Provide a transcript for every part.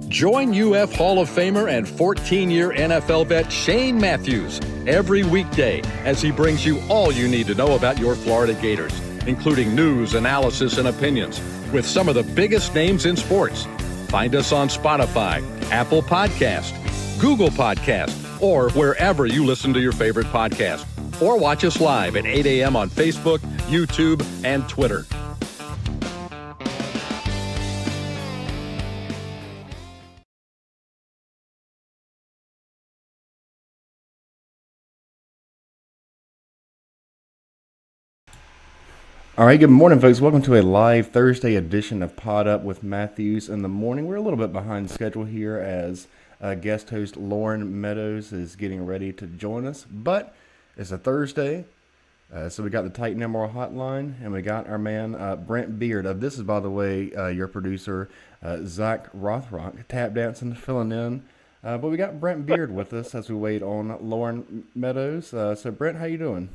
Join UF Hall of Famer and 14-year NFL vet Shane Matthews every weekday as he brings you all you need to know about your Florida Gators, including news, analysis, and opinions with some of the biggest names in sports. Find us on Spotify, Apple Podcast, Google Podcast, or wherever you listen to your favorite podcast. Or watch us live at 8 a.m. on Facebook, YouTube, and Twitter. All right, good morning, folks. Welcome to a live Thursday edition of PodUp with Matthews in the morning. We're a little bit behind schedule here as guest host Loren Meadows is getting ready to join us, but it's a Thursday, so we got the Titan Emerald Hotline, and we got our man Brent Beaird. This is, by the way, your producer, Zach Rothrock, tap dancing, filling in. But we got Brent Beaird with us as we wait on Loren Meadows. So, Brent, how you doing?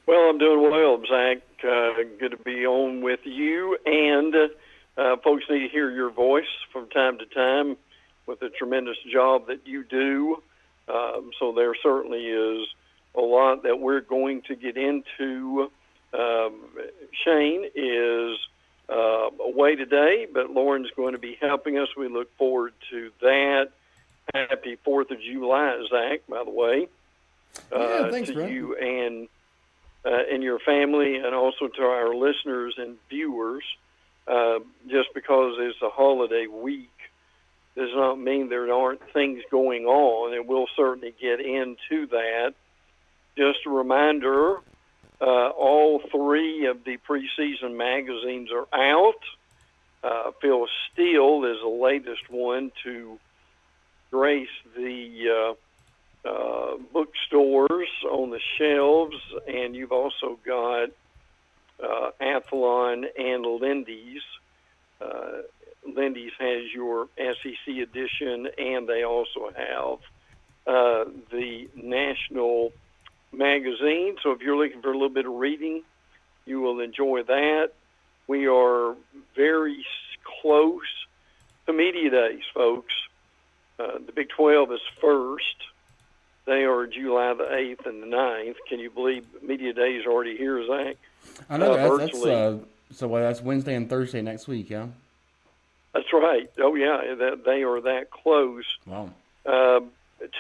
Well, I'm doing well, Zach. Good to be on with you, and folks need to hear your voice from time to time with the tremendous job that you do. So there certainly is a lot that we're going to get into. Shane is away today, but Loren's going to be helping us. We look forward to that. Happy 4th of July, Zach, by the way. Yeah, thanks, to Brent. You and your family, and also to our listeners and viewers. Just because it's a holiday week does not mean there aren't things going on, and we'll certainly get into that. Just a reminder, all 3 of the preseason magazines are out. Phil Steele is the latest one to grace the bookstores on the shelves, and you've also got Athlon and Lindy's. Lindy's has your SEC edition, and they also have the national magazine. So if you're looking for a little bit of reading, you will enjoy that. We are very close to Media Days, folks. The Big 12 is first. They are July the 8th and the 9th. Can you believe Media Days are already here, Zach? I know that's Wednesday and Thursday next week, yeah? That's right. Oh, yeah, they are that close. Wow.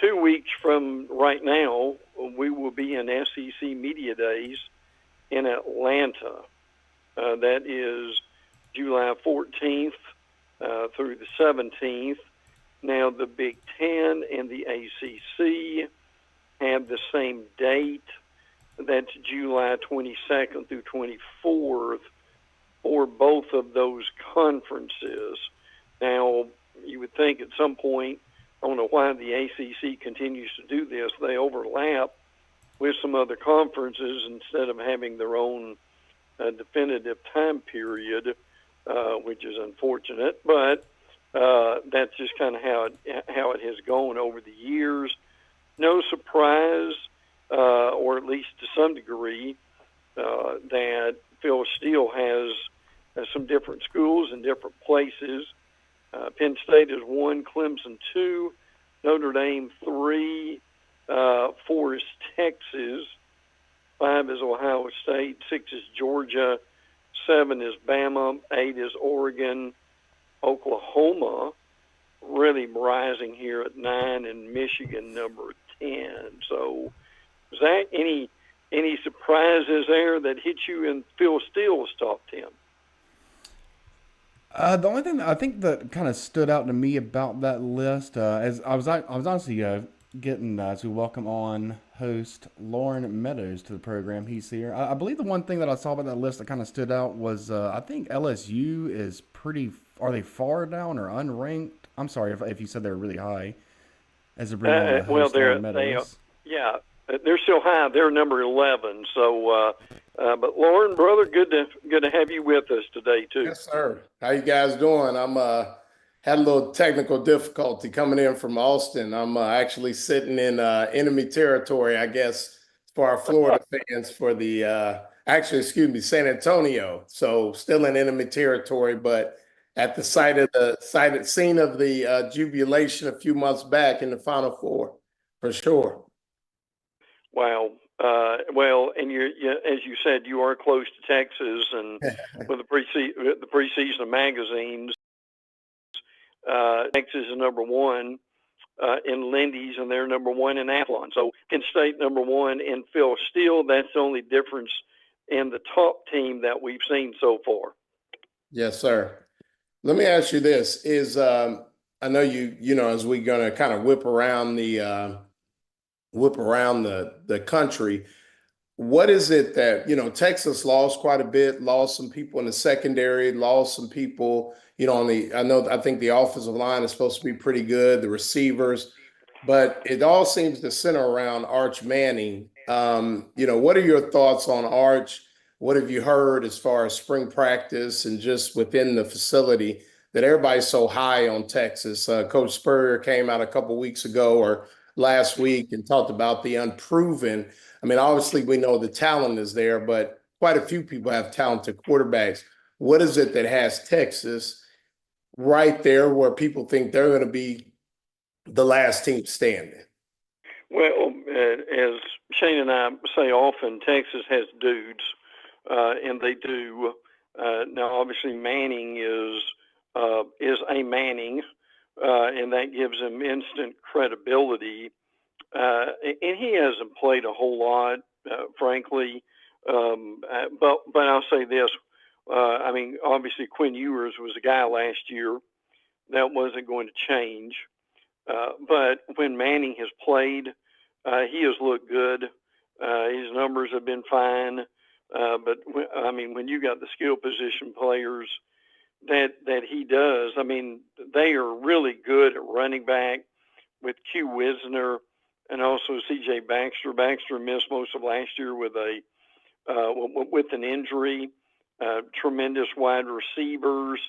2 weeks from right now, we will be in SEC Media Days in Atlanta. That is July 14th through the 17th. Now, the Big Ten and the ACC have the same date. That's July 22nd through 24th for both of those conferences. Now, you would think at some point, I don't know why the ACC continues to do this, they overlap with some other conferences instead of having their own definitive time period, which is unfortunate, but that's just kind of how it has gone over the years. No surprise, or at least to some degree, that Phil Steele has some different schools in different places. Penn State is 1, Clemson 2, Notre Dame 3, 4 is Texas, 5 is Ohio State, 6 is Georgia, 7 is Bama, 8 is Oregon, Oklahoma really rising here at 9, and Michigan number 10. So, Zach, any surprises there that hit you in Phil Steele's top 10? The only thing that I think that kind of stood out to me about that list, as I was honestly getting to welcome on host Loren Meadows to the program. He's here. I believe the one thing that I saw about that list that kind of stood out was I think LSU is pretty. Are they far down or unranked? I'm sorry if you said they were really high. As a well, they're still high. They're number 11. So, but Loren, brother, good to have you with us today too. Yes, sir. How you guys doing? I'm had a little technical difficulty coming in from Austin. I'm actually sitting in enemy territory, I guess, for our Florida fans for the San Antonio. So still in enemy territory, but at the scene of the jubilation a few months back in the Final Four, for sure. Wow. Well, and as you said, you are close to Texas, and with the preseason magazines, Texas is number one in Lindy's, and they're number one in Athlon. So Kent State number one in Phil Steele. That's the only difference in the top team that we've seen so far. Yes, sir. Let me ask you this: I know as we're going to kind of whip around the country. What is it that, Texas lost quite a bit, lost some people in the secondary, lost some people, I think the offensive line is supposed to be pretty good, the receivers, but it all seems to center around Arch Manning. What are your thoughts on Arch? What have you heard as far as spring practice and just within the facility that everybody's so high on Texas? Coach Spurrier came out a couple weeks ago or last week and talked about the unproven. I mean, obviously we know the talent is there, but quite a few people have talented quarterbacks. What is it that has Texas right there where people think they're going to be the last team standing? Well, as Shane and I say often, Texas has dudes, and they do. Now, obviously, Manning is a Manning, and that gives him instant credibility. And he hasn't played a whole lot, frankly. But I'll say this: obviously, Quinn Ewers was a guy last year that wasn't going to change. But when Manning has played, he has looked good. His numbers have been fine. But when you got the skill position players that he does, they are really good at running back with Q Wisner and also C.J. Baxter. Baxter missed most of last year with an injury. Tremendous wide receivers,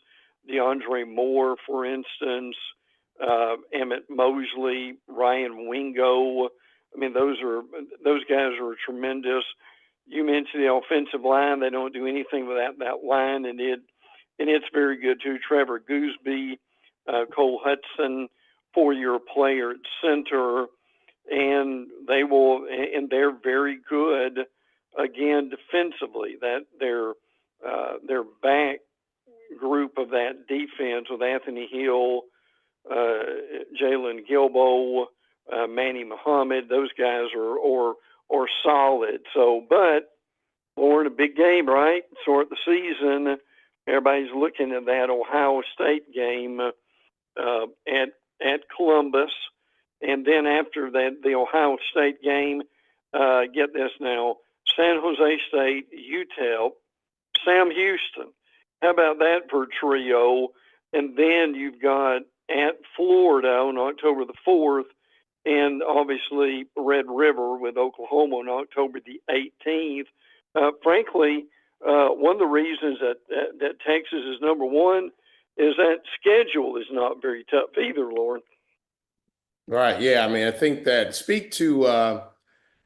DeAndre Moore, for instance. Emmett Mosley, Ryan Wingo. Those guys are tremendous. You mentioned the offensive line; they don't do anything without that line, and it's very good too. Trevor Gooseby, Cole Hudson, 4-year player at center, and they're very good again defensively. That their back group of that defense with Anthony Hill, Jalen Gilbo, Manny Muhammad, those guys are solid. So, but Lauren, a big game, right? Start the season. Everybody's looking at that Ohio State game at Columbus, and then after that, the Ohio State game. Get this now: San Jose State, UTEP, Sam Houston. How about that for a trio? And then you've got at Florida on October the 4th, and obviously Red River with Oklahoma on October the 18th. Frankly, one of the reasons that Texas is number one is that schedule is not very tough either, Lauren. Right. Yeah. I think that speak to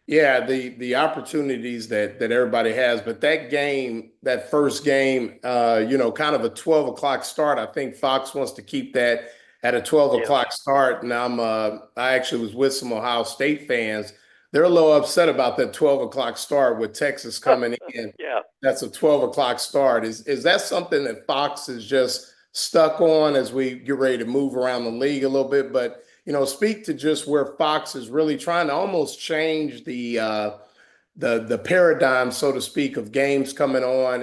the opportunities that everybody has, but that first game, kind of a 12 o'clock start. I think Fox wants to keep that at a 12 o'clock start. And I actually was with some Ohio State fans. They're a little upset about that 12 o'clock start with Texas coming in. Yeah. That's a 12 o'clock start. Is that something that Fox is just stuck on as we get ready to move around the league a little bit? But speak to just where Fox is really trying to almost change the paradigm, so to speak, of games coming on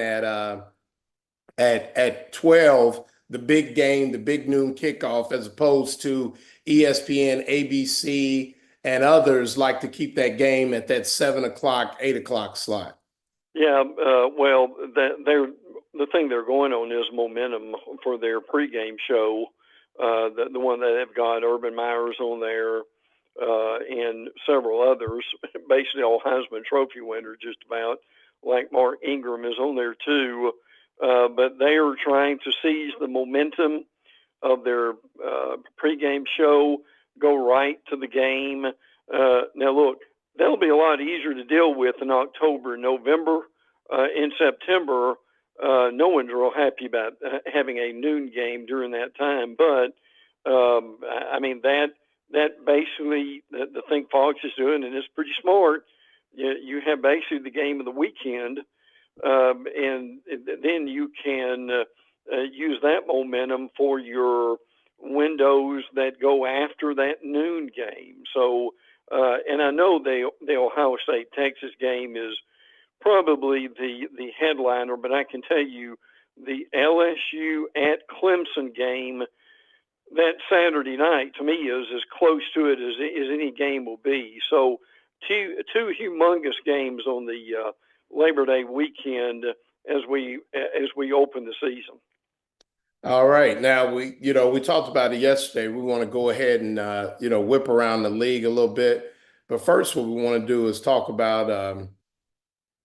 at 12, the big game, the big noon kickoff, as opposed to ESPN, ABC, and others like to keep that game at that 7 o'clock, 8 o'clock slot. Yeah, the thing they're going on is momentum for their pregame show. The one that have got Urban Meyer's on there, and several others, basically all Heisman Trophy winners just about, like Mark Ingram is on there too. But they are trying to seize the momentum of their pregame show, go right to the game. Now look, that'll be a lot easier to deal with in October, November, in September. no one's real happy about having a noon game during that time. But I mean that basically the thing Fox is doing, and it's pretty smart. You have basically the game of the weekend, and then you can use that momentum for your windows that go after that noon game. So, and I know the Ohio State Texas game is probably the headliner, but I can tell you the LSU at Clemson game that Saturday night to me is as close to it as any game will be. So two humongous games on the Labor Day weekend as we open the season. All right. Now we talked about it yesterday. We want to go ahead and whip around the league a little bit. But first, what we want to do is talk about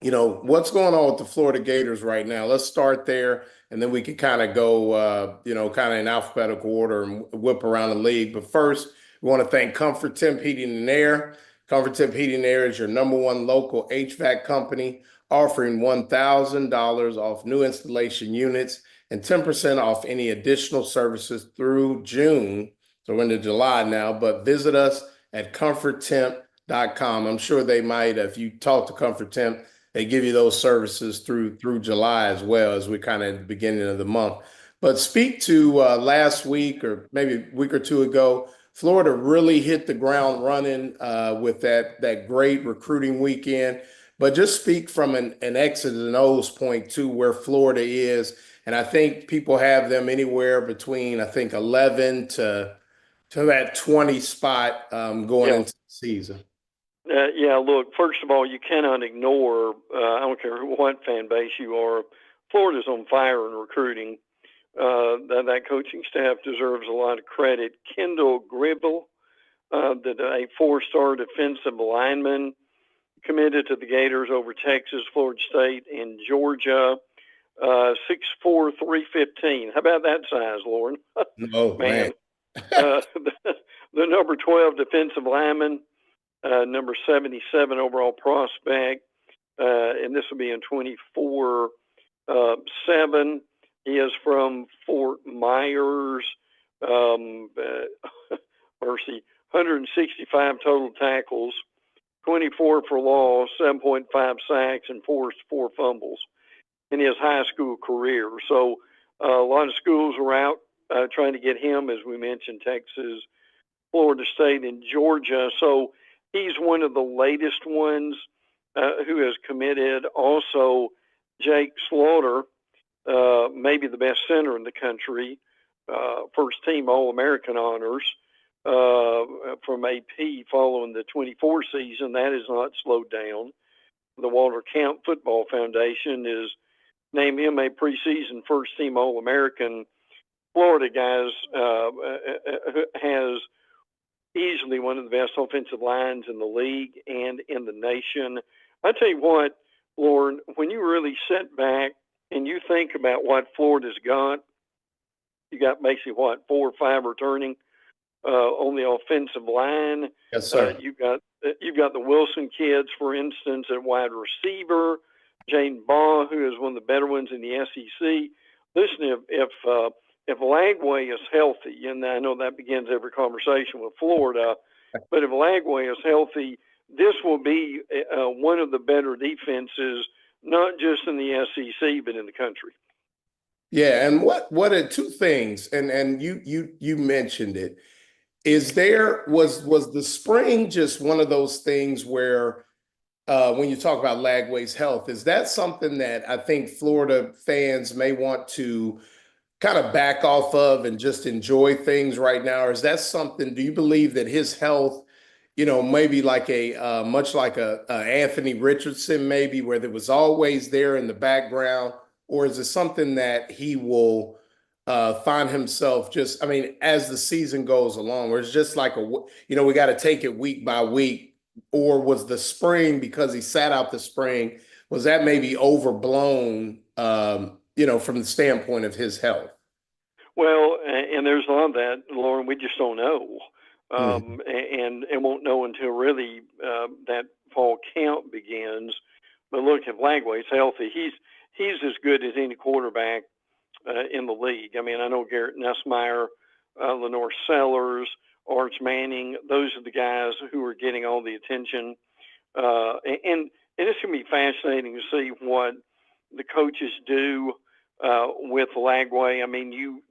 what's going on with the Florida Gators right now. Let's start there, and then we can kind of go kind of in alphabetical order and whip around the league. But first, we want to thank Comfort Temp Heating and Air. Comfort Temp Heating and Air is your #1 local HVAC company, offering $1,000 off new installation units and 10% off any additional services through June. So we're into July now, but visit us at comforttemp.com. I'm sure they might, if you talk to Comfort Temp, they give you those services through July as well, as we kind of at the beginning of the month. But speak to last week or maybe a week or two ago, Florida really hit the ground running with that great recruiting weekend. But just speak from an X's and O's point to where Florida is. And I think people have them anywhere between, I think, 11 to that 20 spot going into the season. Yeah, look, first of all, you cannot ignore, I don't care what fan base you are, Florida's on fire in recruiting. That coaching staff deserves a lot of credit. Kendall Gribble, a 4-star defensive lineman, committed to the Gators over Texas, Florida State, and Georgia. 6'4", 315. How about that size, Loren? Oh, man. The number 12 defensive lineman, number 77 overall prospect, and this will be in 24/7. He is from Fort Myers. Mercy, 165 total tackles, 24 for loss, 7.5 sacks, and four fumbles in his high school career. So a lot of schools are out trying to get him, as we mentioned, Texas, Florida State, and Georgia. So he's one of the latest ones who has committed. Also, Jake Slaughter, maybe the best center in the country, first team All-American honors from AP following the 24 season. That is not slowed down. The Walter Camp Football Foundation is named him a preseason first team All-American. Florida, guys, has easily one of the best offensive lines in the league and in the nation. I tell you what, Loren, when you really sit back and you think about what Florida's got, you got basically 4 or 5 returning on the offensive line. Yes, sir. You've got the Wilson kids, for instance, at wide receiver. Jaden Baugh, who is one of the better ones in the SEC. Listen, if Lagway is healthy, and I know that begins every conversation with Florida, but if Lagway is healthy, this will be one of the better defenses, not just in the SEC, but in the country. Yeah, and what are two things, and you mentioned it, is was the spring just one of those things where when you talk about Lagway's health, is that something that I think Florida fans may want to kind of back off of and just enjoy things right now? Or is that something, do you believe that his health, maybe like much like a Anthony Richardson, maybe, where it was always there in the background? Or is it something that he will find himself just, as the season goes along, where it's just like we got to take it week by week? Or was the spring, because he sat out the spring, was that maybe overblown, from the standpoint of his health? Well, and there's a lot of that, Loren, we just don't know. And won't know until really that fall camp begins. But look, if Lagway's healthy, he's as good as any quarterback in the league. I mean, I know Garrett Nussmeier, Lenore Sellers, Arch Manning. Those are the guys who are getting all the attention. And it's going to be fascinating to see what the coaches do with Lagway. I mean,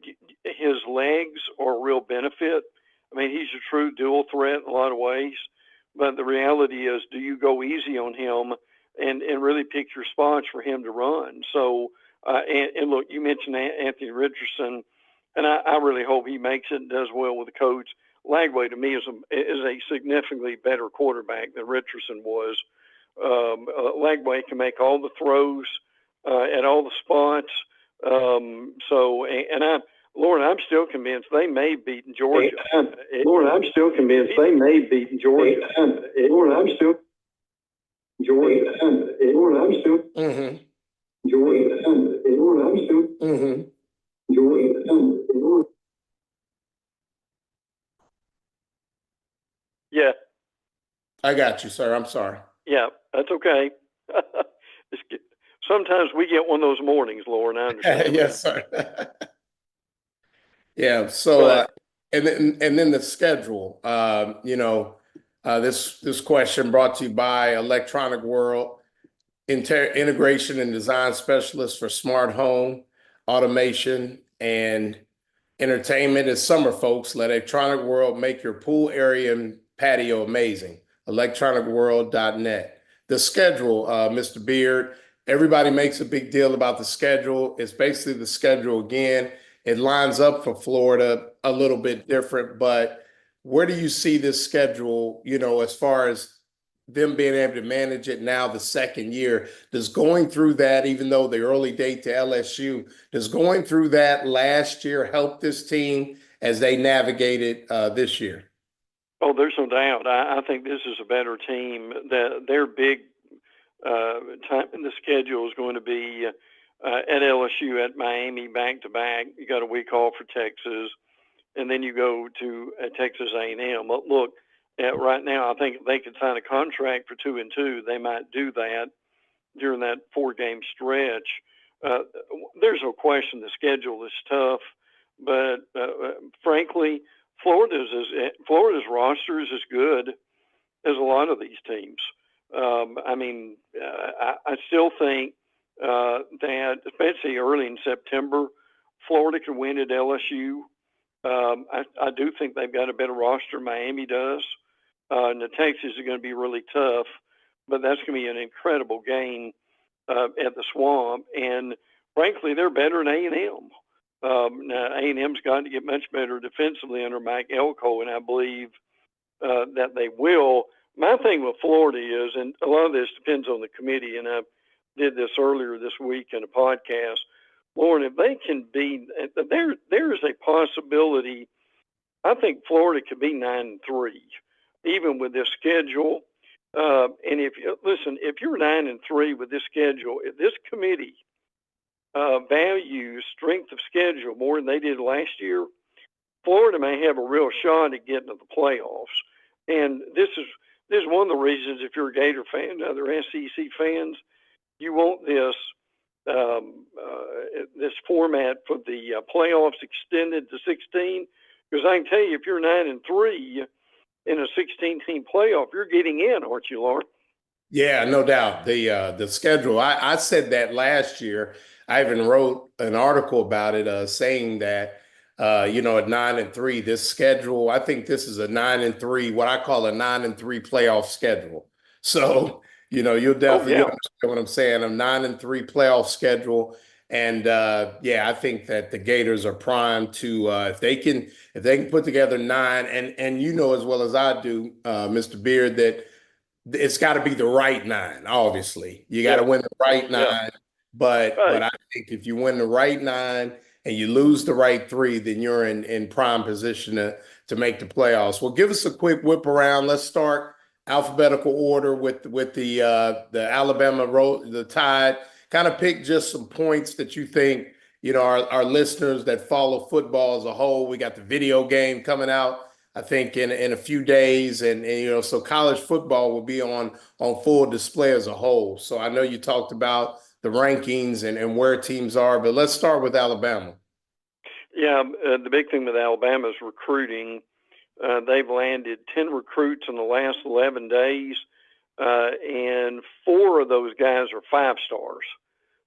his legs are a real benefit. I mean, he's a true dual threat in a lot of ways. But the reality is, do you go easy on him and really pick your spots for him to run? So, and look, you mentioned Anthony Richardson, and I really hope he makes it and does well with the coach. Lagway, to me, is a significantly better quarterback than Richardson was. Lagway can make all the throws at all the spots. Lauren, I'm still convinced they may beat Georgia. Lauren, I'm still convinced they may beat Georgia. Lauren, I'm still Georgia. Lauren, I'm still Georgia. Lauren, I'm still Georgia. Yeah. I got you, sir. I'm sorry. Yeah, that's okay. Sometimes we get one of those mornings, Lauren. I understand. Yes, sir. Yeah. So, and then the schedule. This question brought to you by Electronic World, integration and design specialist for smart home automation and entertainment. Is summer, folks. Let Electronic World make your pool area and patio amazing. electronicworld.net. The schedule, Mr. Beaird, everybody makes a big deal about the schedule. It's basically the schedule again. It lines up for Florida a little bit different, but where do you see this schedule, as far as them being able to manage it now the second year? Does going through that, even though the early date to LSU, does going through that last year help this team as they navigated this year? Oh, there's no doubt. I think this is a better team. Their big time in the schedule is going to be at LSU, at Miami, back-to-back. You got a week off for Texas, and then you go to Texas A&M. Look, right now, I think if they could sign a contract for 2-2, they might do that during that 4-game stretch. There's no question the schedule is tough, but frankly, Florida's roster is as good as a lot of these teams. I still think that, especially early in September, Florida can win at LSU. I do think they've got a better roster than Miami does. And the Texas is going to be really tough, but that's going to be an incredible game at the Swamp. And frankly, they're better than A&M. Now, A&M's got to get much better defensively under Mike Elko, and I believe that they will. My thing with Florida is, and a lot of this depends on the committee, and I did this earlier this week in a podcast, Lauren, if they can be, there is a possibility. I think Florida could be 9-3, even with this schedule. And if you're 9-3 with this schedule, if this committee values strength of schedule more than they did last year, Florida may have a real shot at getting to the playoffs. And this is one of the reasons, if you're a Gator fan and other SEC fans, you want this format for the playoffs extended to 16. Because I can tell you, if you're 9-3 in a 16-team playoff, you're getting in, aren't you, Lauren? Yeah, no doubt. The schedule. I said that last year. I even wrote an article about it, saying that at 9-3, this schedule. I think this is a 9-3, what I call a 9-3 playoff schedule. So you'll definitely understand what I'm saying. A 9-3 playoff schedule, and I think that the Gators are primed to if they can put together 9, and as well as I do, Mr. Beaird, that it's got to be the right 9. Obviously, you got to win the right 9. But I think if you win the right 9 and you lose the right 3, then you're in prime position to make the playoffs. Well, give us a quick whip around. Let's start alphabetical order with the Alabama the Tide. Kind of pick just some points that you think our listeners that follow football as a whole. We got the video game coming out, I think, in a few days, and so college football will be on full display as a whole. So I know you talked about the rankings and where teams are. But let's start with Alabama. Yeah, the big thing with Alabama is recruiting. They've landed 10 recruits in the last 11 days, and 4 of those guys are 5 stars.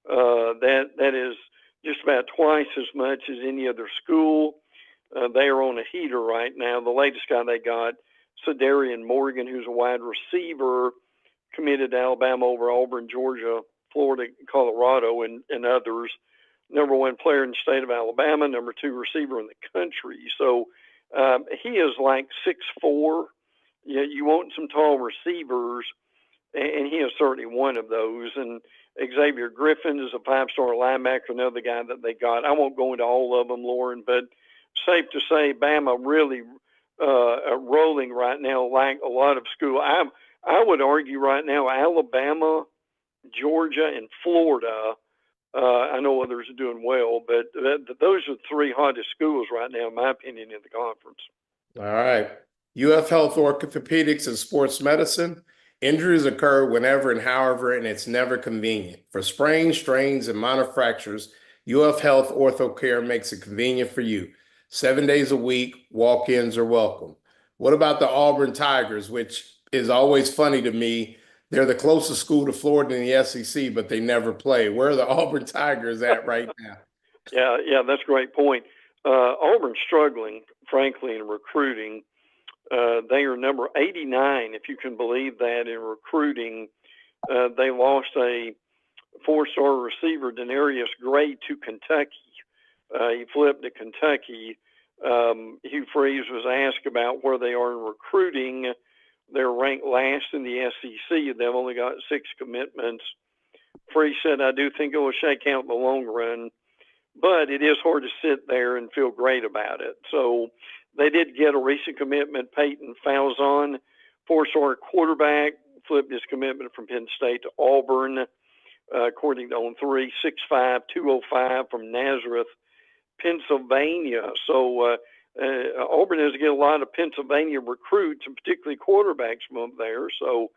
That is just about twice as much as any other school. They are on a heater right now. The latest guy they got, Cedarian Morgan, who's a wide receiver, committed to Alabama over Auburn, Georgia, Florida, Colorado, and others. Number 1 player in the state of Alabama, number 2 receiver in the country. So he is like 6'4". You want some tall receivers, and he is certainly one of those. And Xavier Griffin is a 5-star linebacker, another guy that they got. I won't go into all of them, Loren, but safe to say Bama really rolling right now like a lot of school. I would argue right now Alabama, Georgia, and Florida. I know others are doing well, but those are the 3 hottest schools right now, in my opinion, in the conference. All right. UF Health Orthopedics and Sports Medicine. Injuries occur whenever and however, and it's never convenient. For sprains, strains, and minor fractures, UF Health Ortho Care makes it convenient for you. 7 days a week, walk-ins are welcome. What about the Auburn Tigers, which is always funny to me? They're the closest school to Florida in the SEC, but they never play. Where are the Auburn Tigers at right now? Yeah, that's a great point. Auburn's struggling, frankly, in recruiting. They are number 89, if you can believe that, in recruiting. They lost a 4-star receiver, Denarius Gray, to Kentucky. He flipped to Kentucky. Hugh Freeze was asked about where they are in recruiting. They're ranked last in the SEC. They've only got 6 commitments. Freeze said, I do think it will shake out in the long run, but it is hard to sit there and feel great about it. So they did get a recent commitment, Peyton Falzon, 4-star quarterback, flipped his commitment from Penn State to Auburn, according to On3, 6'5", 205 from Nazareth, Pennsylvania. So Auburn has to get a lot of Pennsylvania recruits, and particularly quarterbacks from up there. So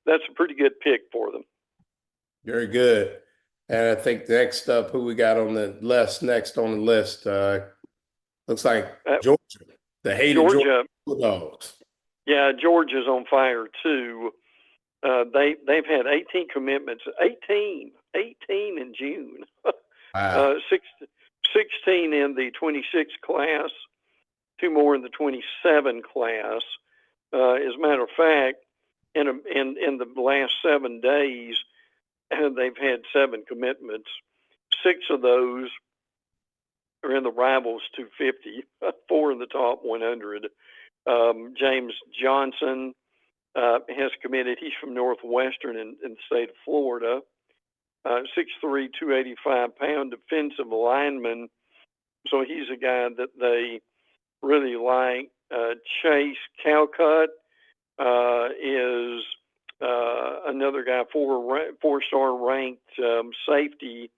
that's a pretty good pick for them. Very good. And I think next up, who we got on the list? Next on the list, looks like Georgia, the hated Georgia Bulldogs. Yeah, Georgia's on fire too. They've had 18 commitments, 18 in June. Wow. 16 in the 26 class, 2 more in the 27 class. As a matter of fact, in the last 7 days, they've had 7 commitments. 6 of those are in the Rivals 250, 4 in the top 100. James Johnson has committed. He's from Northwestern in the state of Florida. 6'3", 285-pound defensive lineman. So he's a guy that they really like. Chase Calcutt is another guy, 4-star ranked safety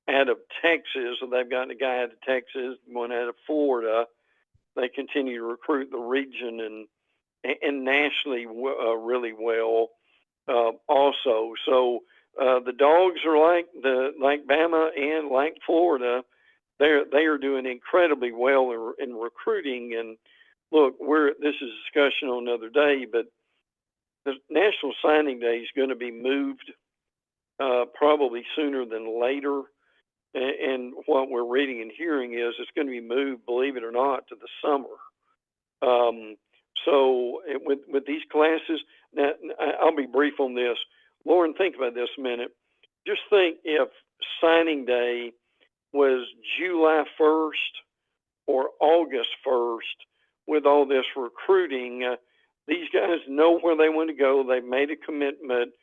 out of Texas. So they've gotten a guy out of Texas, one out of Florida. They continue to recruit the region and nationally really well also. So the Dogs are like Bama and like Florida. They are doing incredibly well in recruiting. And look, this is a discussion on another day, but the National Signing Day is going to be moved probably sooner than later. And what we're reading and hearing is it's going to be moved, believe it or not, to the summer. So with these classes, now I'll be brief on this. Loren, think about this a minute. Just think if signing day was July 1st or August 1st with all this recruiting. These guys know where they want to go. They've made a commitment.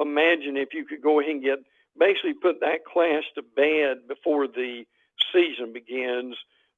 Imagine if you could go ahead and basically put that class to bed before the season begins.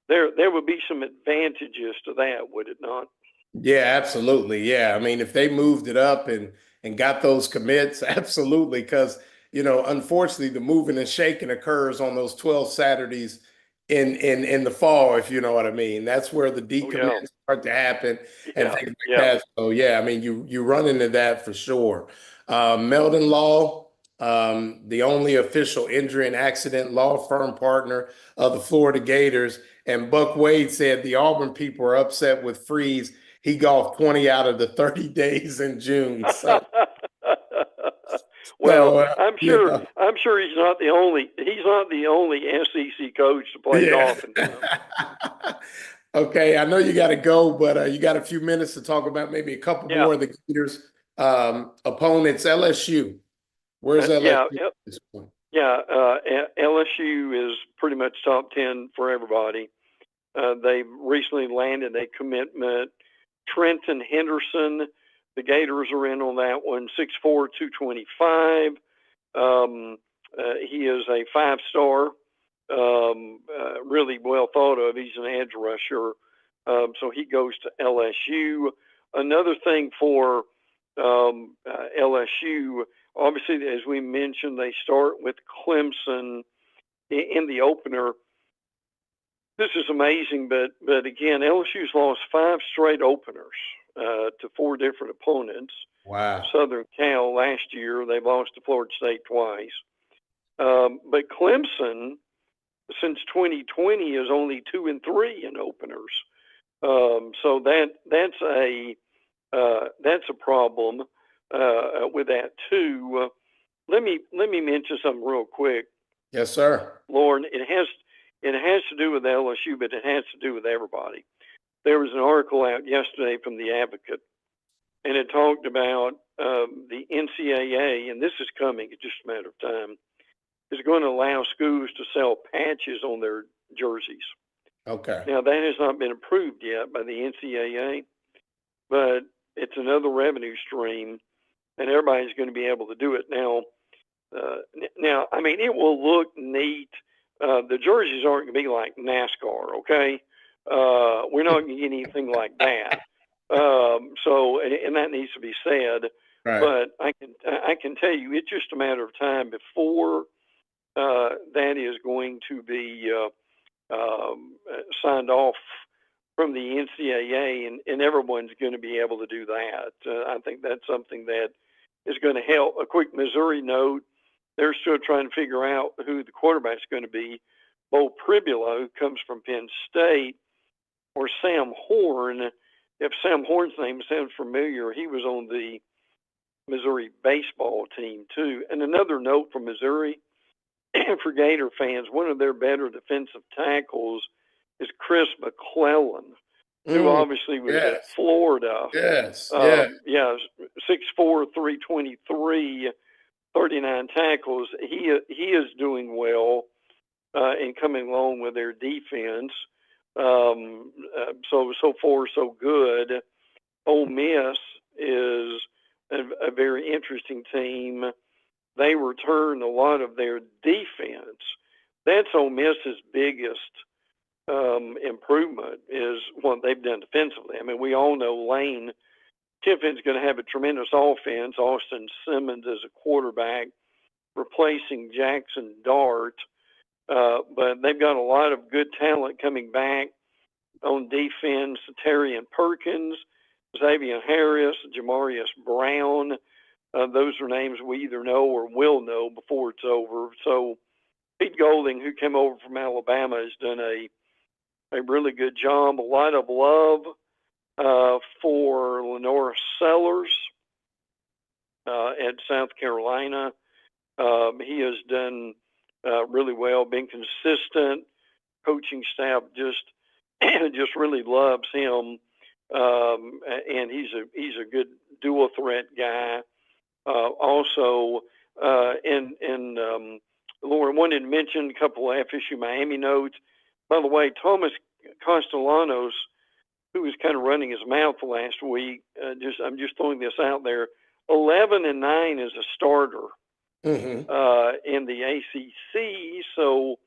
There would be some advantages to that, would it not? Yeah, absolutely. Yeah. I mean, if they moved it up and got those commits, absolutely. Because, unfortunately, the moving and shaking occurs on those 12 Saturdays in the fall, if you know what I mean. That's where the decommits start to happen and things like that. So, yeah, I mean, you run into that for sure. Meldon Law, the only official injury and accident law firm partner of the Florida Gators. And Buck Wade said the Auburn people are upset with Freeze. He golfed 20 out of the 30 days in June. So, well, I'm you sure. know. I'm sure he's not the only. He's not the only SEC coach to play golf in town. Okay, I know you got to go, but you got a few minutes to talk about maybe a couple more of the Gators opponents. LSU. Where's LSU at this point? LSU is pretty much top 10 for everybody. They recently landed a commitment. Trenton Henderson, the Gators are in on that one, 6'4", 225. He is a 5-star, really well thought of. He's an edge rusher, so he goes to LSU. Another thing for LSU, obviously, as we mentioned, they start with Clemson in the opener. This is amazing, but again, LSU's lost 5 straight openers to 4 different opponents. Wow. Southern Cal last year, they've lost to Florida State twice. But Clemson, since 2020, is only 2-3 in openers. So that's a problem with that too. Let me mention something real quick. Yes, sir. Loren, it has to do with LSU, but it has to do with everybody. There was an article out yesterday from the Advocate, and it talked about the NCAA, and this is coming, it's just a matter of time, is going to allow schools to sell patches on their jerseys. Okay. Now, that has not been approved yet by the NCAA, but it's another revenue stream, and everybody's going to be able to do it. Now, I mean, it will look neat. The jerseys aren't going to be like NASCAR, okay? We're not going to get anything like that. So, and that needs to be said. Right. But I can tell you, it's just a matter of time before that is going to be signed off from the NCAA, and everyone's going to be able to do that. I think that's something that is going to help. A quick Missouri note: they're still trying to figure out who the quarterback's going to be. Bo Pribulo, who comes from Penn State, or Sam Horn. If Sam Horn's name sounds familiar, he was on the Missouri baseball team too. And another note from Missouri, for Gator fans, one of their better defensive tackles is Chris McClellan, who obviously was at Florida. Yes. 6'4", 323, 39 tackles. He is doing well and coming along with their defense. So far, so good. Ole Miss is a very interesting team. They return a lot of their defense. That's Ole Miss's biggest improvement, is what they've done defensively. I mean, we all know Lane Kiffin's going to have a tremendous offense. Austin Simmons as a quarterback, replacing Jackson Dart. But they've got a lot of good talent coming back on defense. Terrian Perkins, Xavier Harris, Jamarius Brown. Those are names we either know or will know before it's over. So Pete Golding, who came over from Alabama, has done a really good job. A lot of love for Lenora Sellers at South Carolina. He has done really well, been consistent. Coaching staff just really loves him, and he's a good dual threat guy. Also, Loren wanted to mention a couple of FSU Miami notes. By the way, Thomas Castellanos, who was kind of running his mouth last week, I'm just throwing this out there. 11-9 as a starter in the ACC, so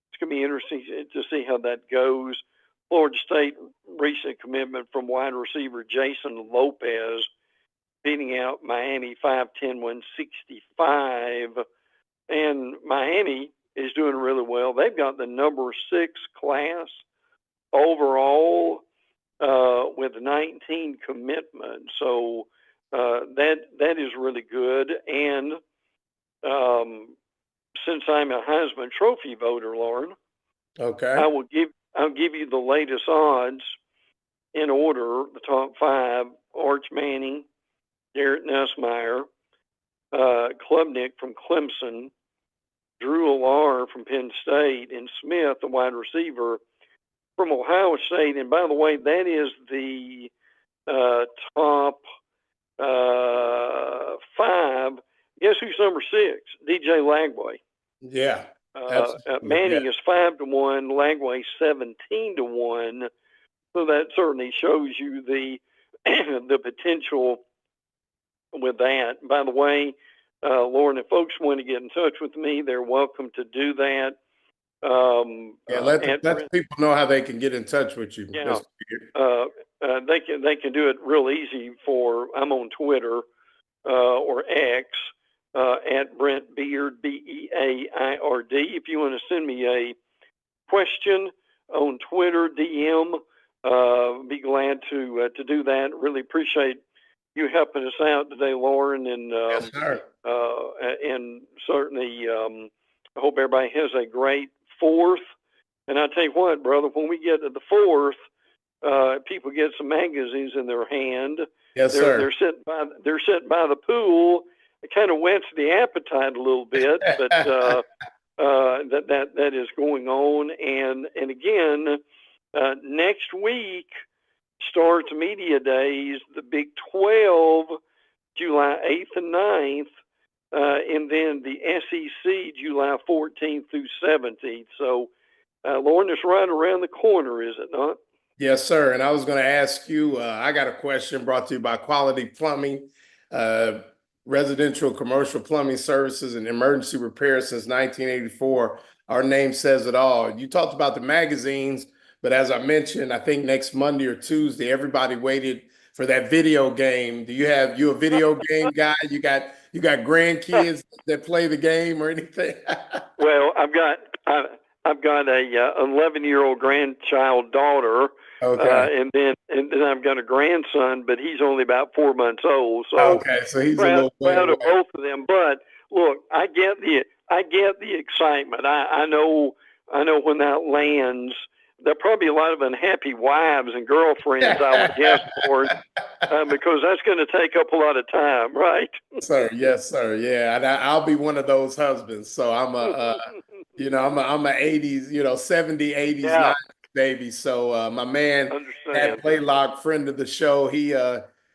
it's going to be interesting to see how that goes. Florida State recent commitment from wide receiver Jason Lopez, beating out Miami 5'10", 165, and Miami is doing really well. They've got the number 6 class overall with 19 commitments, so that is really good. And since I'm a Heisman Trophy voter, Loren, Okay. I'll give you the latest odds in order. The top 5: Arch Manning, Garrett Nussmeier, Klubnik from Clemson, Drew Allar from Penn State, and Smith, the wide receiver from Ohio State. And by the way, that is the top 5. Guess who's number 6? DJ Lagway. Yeah. Manning is 5-1, Lagway 17-1. So that certainly shows you the the potential with that. By the way, Loren, if folks want to get in touch with me, they're welcome to do that. Let people know how they can get in touch with you. Yeah, they can do it real easy. I'm on Twitter or X at Brent Beaird, Beaird. If you want to send me a question on Twitter, DM, be glad to do that. Really appreciate you helping us out today, Loren, and yes, sir. And certainly I hope everybody has a great 4th. And I tell you what, brother, when we get to the 4th, people get some magazines in their hand. Yes, sir. They're sitting by the pool. It kind of whets the appetite a little bit, but that is going on. And again, next week starts media days, the Big 12, July 8th and 9th, and then the SEC, July 14th through 17th. So, Loren, it's right around the corner, is it not? Yes, sir. And I was going to ask you, I got a question brought to you by Quality Plumbing, residential commercial plumbing services and emergency repair since 1984. Our name says it all. You talked about the magazines, but as I mentioned, I think next Monday or Tuesday, everybody waited for that video game. Do you a video game guy? You got grandkids that play the game or anything? Well, I've got a 11-year-old grandchild daughter. Okay. And then I've got a grandson, but he's only about 4 months old. So okay, so he's proud, a little proud of both of them. But look, I get the excitement. I know when that lands, there are probably a lot of unhappy wives and girlfriends, I would guess, Lord, because that's going to take up a lot of time, right? Sir, yes, sir, yeah, and I'll be one of those husbands. So I'm I'm a 80s, 70s, 80s, Yeah. 90s baby. So my man, Understand. that Playlock, friend of the show,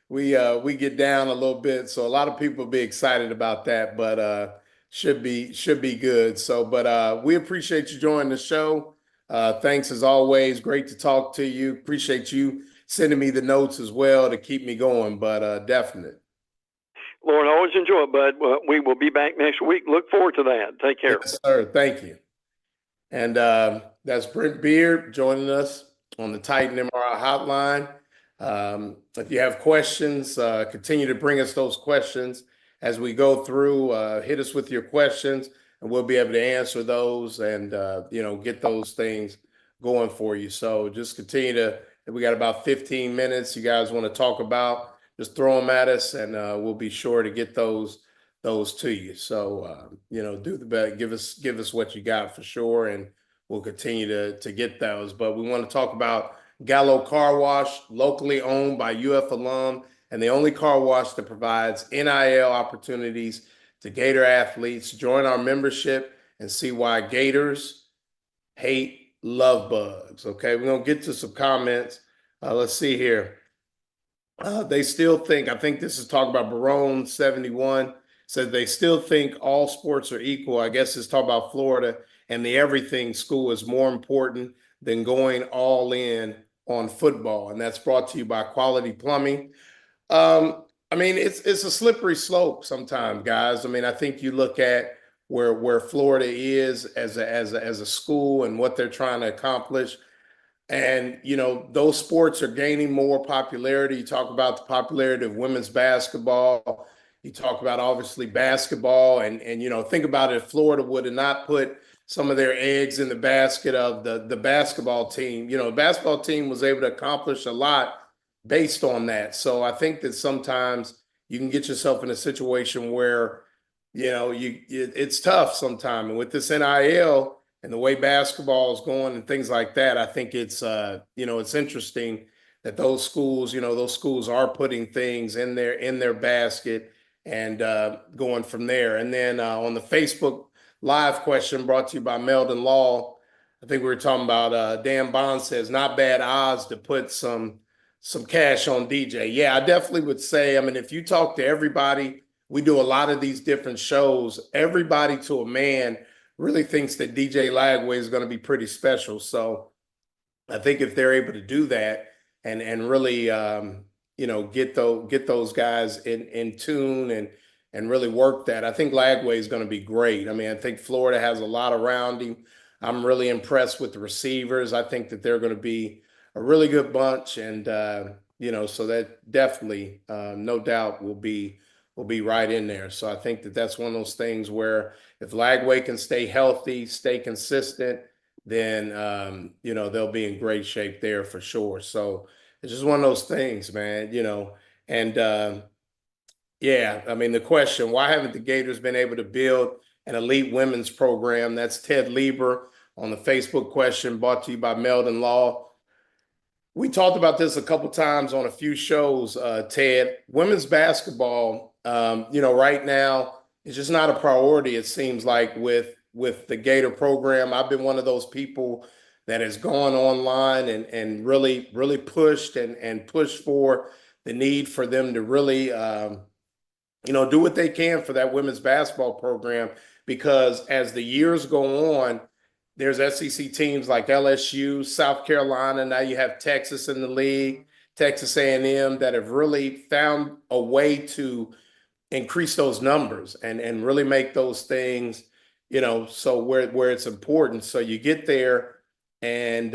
we get down a little bit. So a lot of people will be excited about that, but should be good. So, but we appreciate you joining the show. Thanks as always. Great to talk to you. Appreciate you sending me the notes as well to keep me going, but definite. Lord, I always enjoy it, bud. We will be back next week. Look forward to that. Take care. Yes, sir. Thank you. And that's Brent Beaird joining us on the Titan MRI hotline. If you have questions, continue to bring us those questions as we go through. Hit us with your questions, and we'll be able to answer those and get those things going for you. So just continue to. We got about 15 minutes. You guys want to talk about? Just throw them at us, and we'll be sure to get those to you. So do the best. Give us what you got for sure, and we'll continue to get those. But we want to talk about Gallo Car Wash, locally owned by UF alum, and the only car wash that provides NIL opportunities to Gator athletes. Join our membership and see why Gators hate love bugs. Okay, we're gonna get to some comments. Let's see here. They still think, I think this is talking about Barone 71, said they still think all sports are equal. I guess it's talking about Florida, and the everything school is more important than going all in on football. And that's brought to you by Quality Plumbing. I mean, it's a slippery slope sometimes, guys. I mean, I think you look at where Florida is as a school and what they're trying to accomplish. And, those sports are gaining more popularity. You talk about the popularity of women's basketball. You talk about obviously basketball and think about it. If Florida would have not put some of their eggs in the basket of the basketball team, the basketball team was able to accomplish a lot based on that. So I think that sometimes you can get yourself in a situation where it's tough sometimes. And with this NIL and the way basketball is going and things like that, I think it's interesting that those schools are putting things in their basket and going from there. And then on the Facebook Live question brought to you by Meldon Law, I think we were talking about Dan Bond says not bad odds to put some cash on DJ. Yeah, I definitely would say. I mean, if you talk to everybody, we do a lot of these different shows. Everybody to a man really thinks that DJ Lagway is going to be pretty special. So I think if they're able to do that and really get those guys in tune and really work that, I think Lagway is going to be great. I mean, I think Florida has a lot around him. I'm really impressed with the receivers. I think that they're going to be a really good bunch, and so that definitely, no doubt, will be right in there. So I think that that's one of those things where if Lagway can stay healthy, stay consistent, then they'll be in great shape there for sure. So it's just one of those things, man. And yeah, I mean, the question, why haven't the Gators been able to build an elite women's program? That's Ted Lieber on the Facebook question brought to you by Meldon Law. We talked about this a couple times on a few shows, Ted. Women's basketball, right now is just not a priority, it seems like, with the Gator program. I've been one of those people that has gone online and really, really pushed and pushed for the need for them to really do what they can for that women's basketball program, because as the years go on, there's SEC teams like LSU, South Carolina. Now you have Texas in the league, Texas A&M, that have really found a way to increase those numbers and really make those things, so where it's important. So you get there and,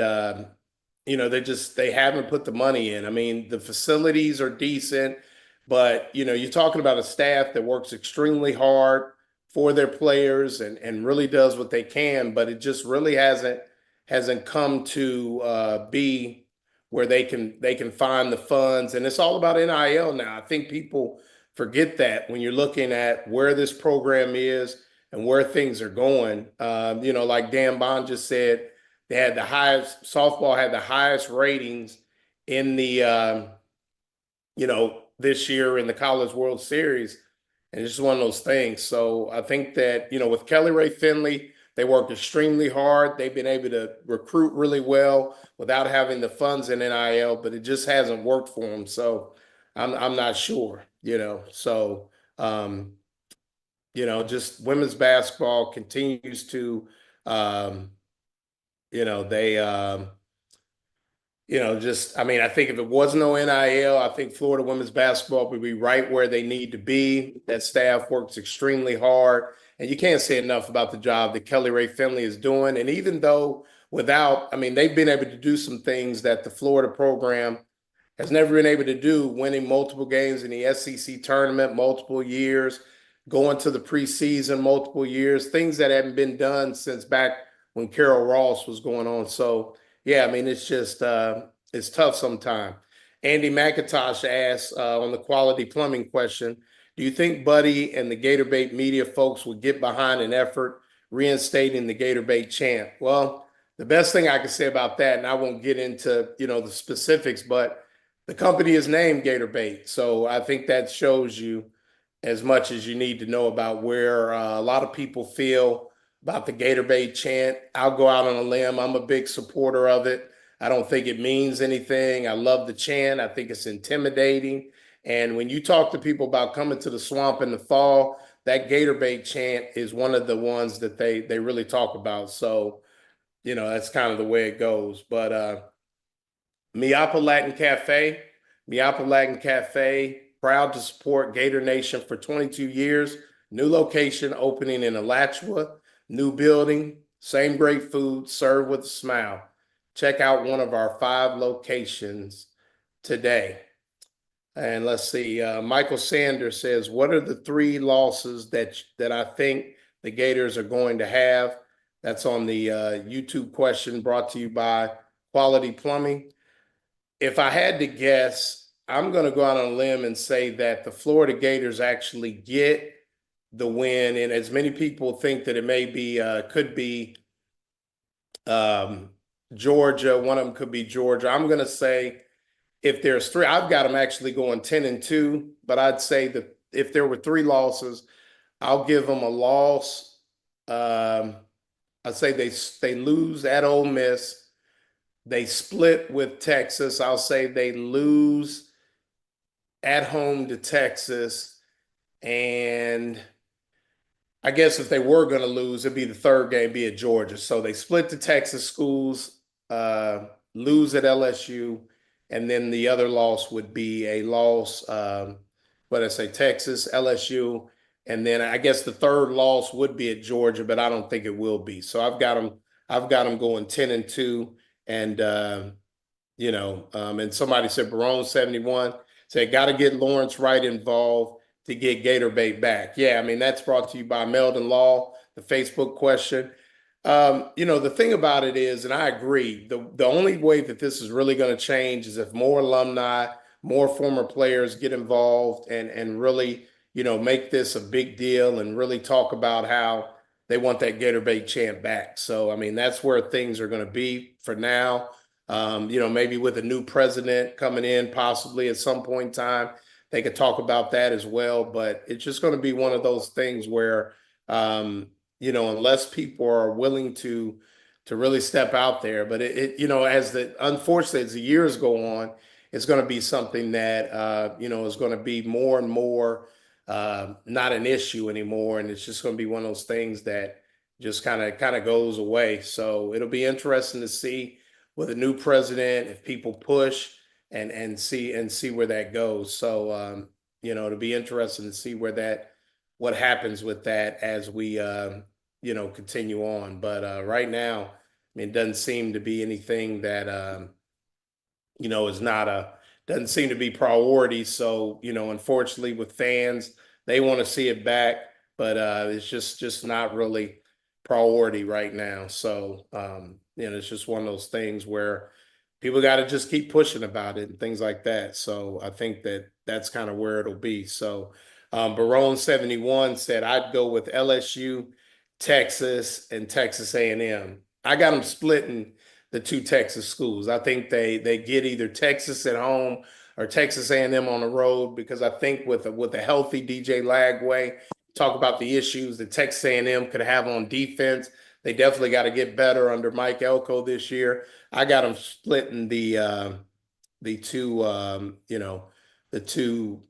they haven't put the money in. I mean, the facilities are decent, but, you're talking about a staff that works extremely hard for their players and really does what they can, but it just really hasn't come to be where they can find the funds. And it's all about NIL now. I think people forget that when you're looking at where this program is and where things are going. Like Dan Bond just said, softball had the highest ratings in the this year in the College World Series. And it's just one of those things. So I think that, with Kelly Ray Finley, they worked extremely hard. They've been able to recruit really well without having the funds in NIL, but it just hasn't worked for them. So I'm not sure, So, just women's basketball continues to, I think if it was no NIL, I think Florida women's basketball would be right where they need to be. That staff works extremely hard. And you can't say enough about the job that Kelly Ray Finley is doing. And even though they've been able to do some things that the Florida program has never been able to do, winning multiple games in the SEC tournament multiple years, going to the preseason multiple years, things that haven't been done since back when Carol Ross was going on. So, yeah, I mean, it's just it's tough sometimes. Andy McIntosh asks on the quality plumbing question, do you think Buddy and the Gator Bait media folks would get behind an effort reinstating the Gator Bait chant? Well, the best thing I can say about that, and I won't get into the specifics, but the company is named Gator Bait. So I think that shows you as much as you need to know about where a lot of people feel about the Gator Bait chant. I'll go out on a limb. I'm a big supporter of it. I don't think it means anything. I love the chant. I think it's intimidating. And when you talk to people about coming to the swamp in the fall, that Gator Bait chant is one of the ones that they really talk about. So, that's kind of the way it goes. But Miapa Latin Cafe, proud to support Gator Nation for 22 years. New location opening in Alachua, new building, same great food, served with a smile. Check out one of our 5 locations today. And let's see, Michael Sanders says, what are the 3 losses that I think the Gators are going to have? That's on the YouTube question brought to you by Quality Plumbing. If I had to guess, I'm going to go out on a limb and say that the Florida Gators actually get the win. And as many people think that it may be, could be Georgia. One of them could be Georgia. I'm going to say if there's three, I've got them actually going 10-2, but I'd say that if there were three losses, I'll give them a loss. I'd say they lose at Ole Miss. They split with Texas. I'll say they lose at home to Texas. And I guess if they were going to lose, it'd be the third game, be at Georgia. So they split the Texas schools, lose at LSU, and then the other loss would be a loss. What did I say? Texas, LSU, and then I guess the third loss would be at Georgia, but I don't think it will be. So I've got them. I've got them going 10-2, and and somebody said Barone 71 said got to get Lawrence Wright involved to get Gator bait back. Yeah, I mean, that's brought to you by Meldon Law, the Facebook question. The thing about it is, and I agree, the only way that this is really going to change is if more alumni, more former players get involved and really, make this a big deal and really talk about how they want that Gator bait chant back. So, I mean, that's where things are going to be for now. Maybe with a new president coming in, possibly at some point in time, they could talk about that as well, but it's just going to be one of those things where, unless people are willing to really step out there, but unfortunately, as the years go on, it's going to be something that, is going to be more and more not an issue anymore. And it's just going to be one of those things that just kind of goes away. So it'll be interesting to see with a new president, if people push and see where that goes. So it'll be interesting to see what happens with that as we continue on. But right now, I mean, it doesn't seem to be anything that is doesn't seem to be priority. So unfortunately, with fans, they want to see it back, but it's just not really priority right now. So it's just one of those things where people got to just keep pushing about it and things like that. So I think that's kind of where it'll be. So Barone 71 said I'd go with LSU, Texas, and Texas A&M. I got them splitting the two Texas schools. I think they get either Texas at home or Texas A&M on the road, because I think with a healthy DJ Lagway, talk about the issues that Texas A&M could have on defense. They definitely got to get better under Mike Elko this year. I got them splitting the two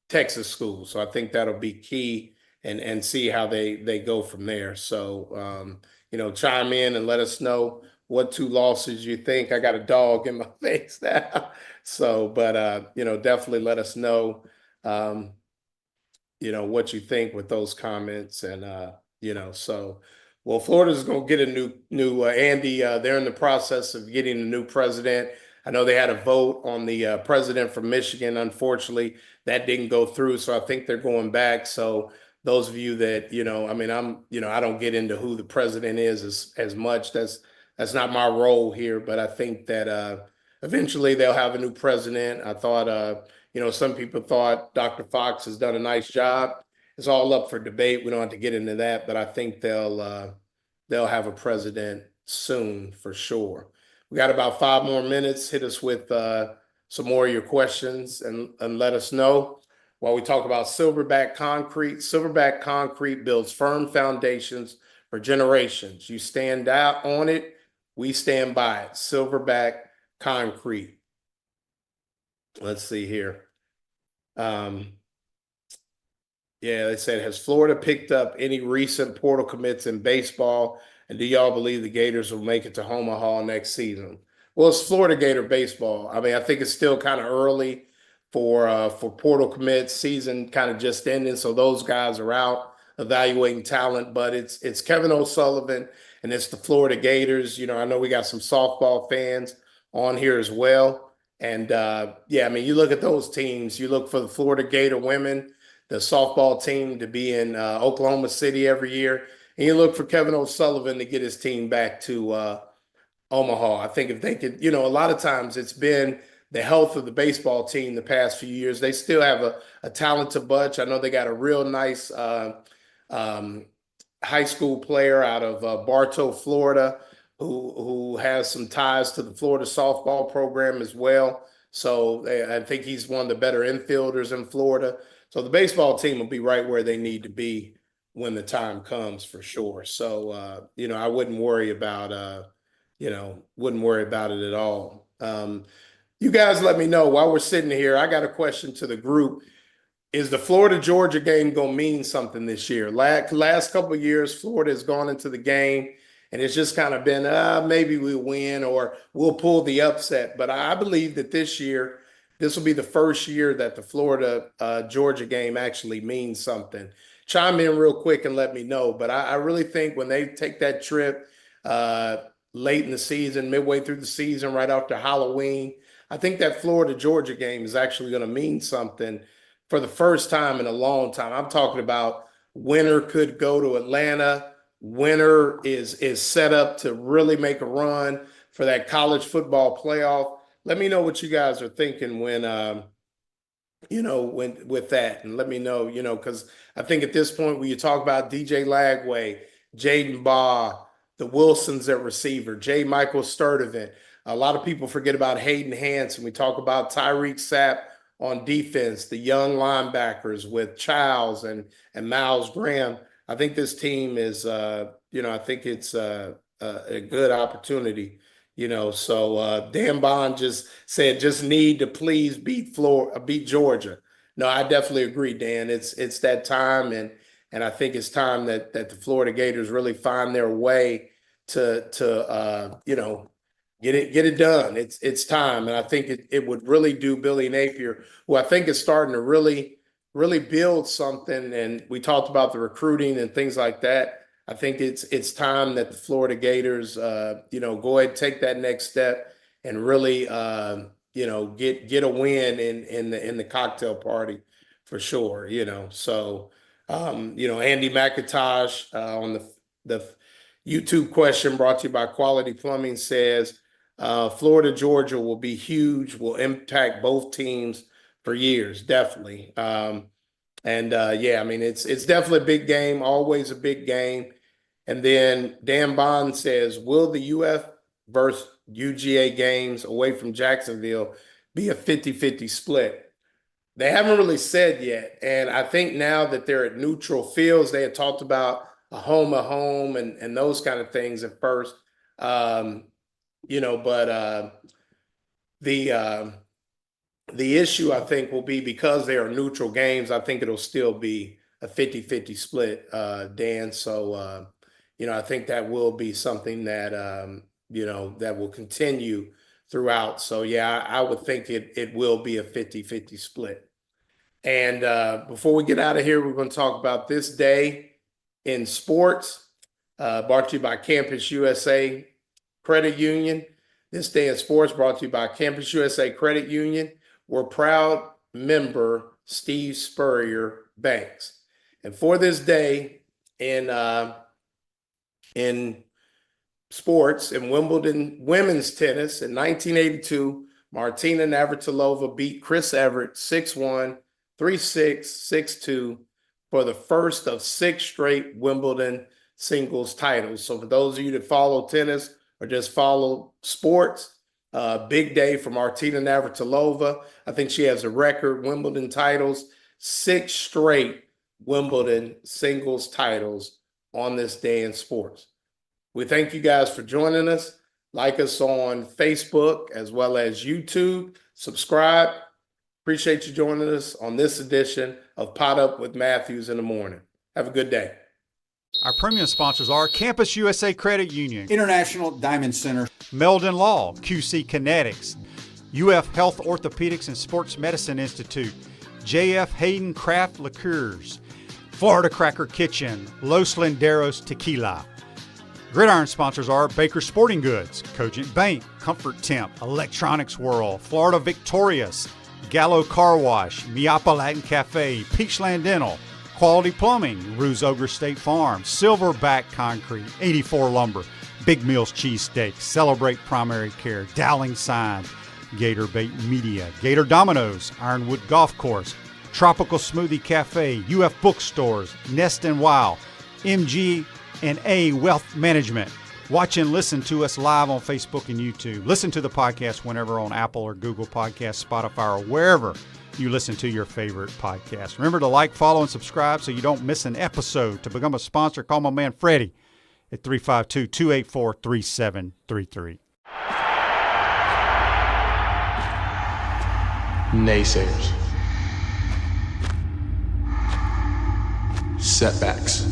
Texas schools. So I think that'll be key, and see how they go from there. So chime in and let us know what two losses you think. I got a dog in my face now. So, but definitely let us know what you think with those comments. And so, well, Florida's going to get a new Andy. They're in the process of getting a new president. I know they had a vote on the president from Michigan. Unfortunately, that didn't go through. So I think they're going back. So those of you that, I don't get into who the president is as much. That's not my role here, but I think that eventually they'll have a new president. I thought, some people thought Dr. Fox has done a nice job. It's all up for debate. We don't have to get into that, but I think they'll have a president soon for sure. We got about 5 more minutes. Hit us with some more of your questions and let us know. While we talk about Silverback Concrete, Silverback Concrete builds firm foundations for generations. You stand out on it, we stand by it. Silverback Concrete. Let's see here. They said, has Florida picked up any recent portal commits in baseball? And do y'all believe the Gators will make it to Omaha next season? Well, it's Florida Gator baseball. I mean, I think it's still kind of early for portal commits. Season kind of just ending, so those guys are out evaluating talent. But it's Kevin O'Sullivan and it's the Florida Gators. I know we got some softball fans on here as well. And I mean, you look at those teams. You look for the Florida Gator women, the softball team, to be in Oklahoma City every year. And you look for Kevin O'Sullivan to get his team back to Omaha. I think if they could, a lot of times it's been the health of the baseball team the past few years. They still have a talented bunch. I know they got a real nice high school player out of Bartow, Florida, who has some ties to the Florida softball program as well. So I think he's one of the better infielders in Florida. So the baseball team will be right where they need to be when the time comes, for sure. So I wouldn't worry about it at all. You guys let me know while we're sitting here. I got a question to the group. Is the Florida-Georgia game going to mean something this year? Last couple of years, Florida has gone into the game, and it's just kind of been, maybe we win or we'll pull the upset. But I believe that this year, this will be the first year that the Florida-Georgia game actually means something. Chime in real quick and let me know. But I really think when they take that trip late in the season, midway through the season, right after Halloween, I think that Florida-Georgia game is actually going to mean something for the first time in a long time. I'm talking about winner could go to Atlanta. Winner is set up to really make a run for that college football playoff. Let me know what you guys are thinking when with that, and let me know, because I think at this point when you talk about DJ Lagway, Jaden Baugh, the Wilsons at receiver, J. Michael Sturdivant, a lot of people forget about Hayden Hanson. We talk about Tyreek Sapp on defense, the young linebackers with Childs and Miles Graham. I think this team is, I think it's a good opportunity, So Dan Bond just said, just need to please beat Georgia. No, I definitely agree, Dan. It's that time, and I think it's time that the Florida Gators really find their way to get it done. It's time, and I think it would really do Billy Napier, who I think is starting to really build something. And we talked about the recruiting and things like that. I think it's time that the Florida Gators, go ahead and take that next step and really, get a win in the cocktail party for sure. So Andy McIntosh on the YouTube question brought to you by Quality Plumbing says, Florida, Georgia will be huge, will impact both teams for years, definitely. It's definitely a big game, always a big game. And then Dan Bond says, will the UF versus UGA games away from Jacksonville be a 50-50 split? They haven't really said yet. And I think now that they're at neutral fields, they had talked about a home and those kind of things at first. The issue, I think, will be because they are neutral games, I think it'll still be a 50-50 split, Dan. So, I think that will be something that, that will continue throughout. So, yeah, I would think it will be a 50-50 split. And before we get out of here, we're going to talk about this day in sports, brought to you by Campus USA Credit Union. This day in sports brought to you by Campus USA Credit Union. We're proud member Steve Spurrier Banks. And for this day in sports, in Wimbledon women's tennis in 1982, Martina Navratilova beat Chris Evert 6-1, 3-6, 6-2 for the first of 6 straight Wimbledon singles titles. So for those of you that follow tennis or just follow sports, big day for Martina Navratilova. I think she has a record Wimbledon titles, 6 straight Wimbledon singles titles on this day in sports. We thank you guys for joining us. Like us on Facebook as well as YouTube. Subscribe. Appreciate you joining us on this edition of PodUp with Matthews in the morning. Have a good day. Our premium sponsors are Campus USA Credit Union, International Diamond Center, Meldon Law, QC Kinetics, UF Health Orthopedics and Sports Medicine Institute, JF Hayden Craft Liqueurs, Florida Cracker Kitchen, Los Linderos Tequila. Gridiron sponsors are Baker Sporting Goods, Cogent Bank, Comfort Temp, Electronics World, Florida Victorious, Gallo Car Wash, Miapa Latin Cafe, Peachland Dental, Quality Plumbing, Ruse Ogre State Farm, Silverback Concrete, 84 Lumber, Big Meals Cheesesteak, Celebrate Primary Care, Dowling Sign, Gator Bait Media, Gator Dominoes, Ironwood Golf Course, Tropical Smoothie Cafe, UF Bookstores, Nest and Wow, MG&A Wealth Management. Watch and listen to us live on Facebook and YouTube. Listen to the podcast whenever on Apple or Google Podcasts, Spotify, or wherever you listen to your favorite podcast. Remember to like, follow, and subscribe so you don't miss an episode. To become a sponsor, call my man Freddie at 352-284-3733. Naysayers. Setbacks.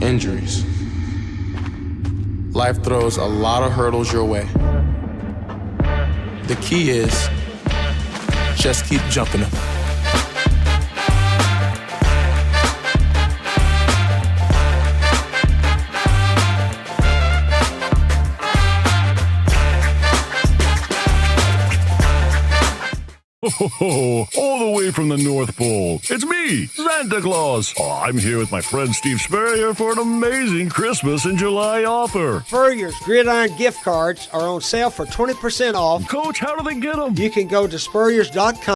Injuries. Life throws a lot of hurdles your way. The key is just keep jumping them. Oh, all the way from the North Pole. It's me, Santa Claus. Oh, I'm here with my friend Steve Spurrier for an amazing Christmas in July offer. Spurrier's Gridiron gift cards are on sale for 20% off. Coach, how do they get them? You can go to spurriers.com